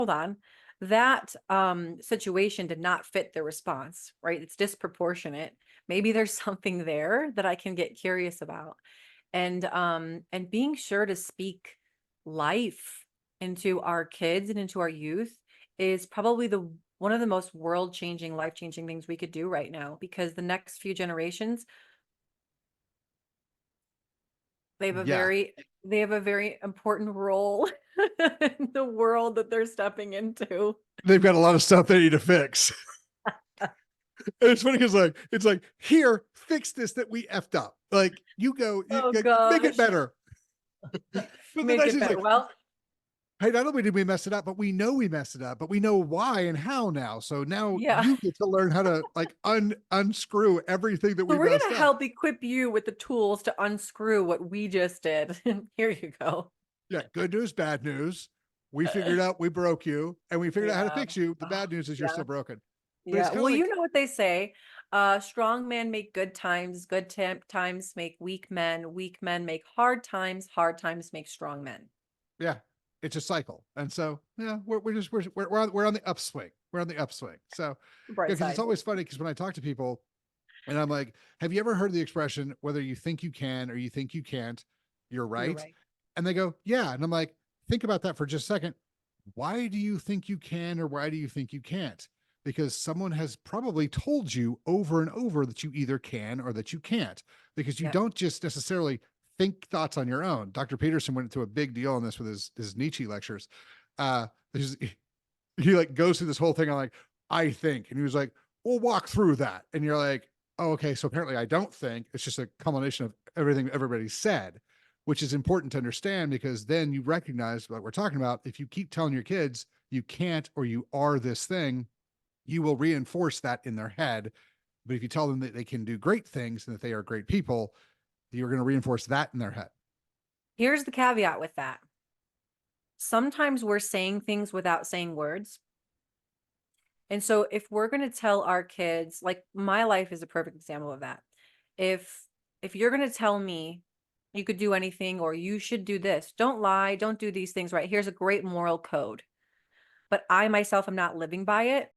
hold on, that situation did not fit the response, right? It's disproportionate. Maybe there's something there that I can get curious about. And being sure to speak life into our kids and into our youth is probably the one of the most world changing, life changing things we could do right now, because the next few generations, they have a Yeah, very they have a very important role in the world that they're stepping into. they've got a lot of stuff they need to fix. And it's funny because it's like, here, fix this that we effed up. Like you go, Oh make it gosh, better. But the make nice it thing is better. like, Well, hey, not only did we mess it up, but we know we messed it up, but we know why and how now. So now yeah. you get to learn how to like unscrew everything that So we we're messed gonna up. help equip you with the tools to unscrew what we just did. Here you go. Yeah, good news, bad news. We figured out we broke you and we figured out how to Yeah. fix you. The Oh, bad news is you're yeah. still broken. But it's Yeah. kind of Well, you like, know what they say. Strong men make good times, times make weak men make hard times make strong men. yeah, it's a cycle. And so, yeah, we're just, we're on the upswing. We're on the upswing. So, yeah, Bright because it's side. always funny because when I talk to people and I'm like, have you ever heard the expression, whether you think you can or you think you can't, you're You're right? right. And they go, yeah. And I'm like, think about that for just a second. Why do you think you can or why do you think you can't? Because someone has probably told you over and over that you either can or that you can't, because you Yeah. don't just necessarily think thoughts on your own. Dr. Peterson went through a big deal on this with his Nietzsche lectures. Uh, he like goes through this whole thing on like, I think, and he was like, we'll walk through that. And you're like, oh, okay. So apparently I don't think. It's just a combination of everything everybody said, which is important to understand because then you recognize what we're talking about. If you keep telling your kids you can't or you are this thing, you will reinforce that in their head. But if you tell them that they can do great things and that they are great people, you're going to reinforce that in their head. Here's the caveat with that. Sometimes we're saying things without saying words. And so if we're going to tell our kids, like my life is a perfect example of that. If if you're going to tell me you could do anything or you should do this, don't lie, don't do these things, right? Here's a great moral code. But I myself am not living by it.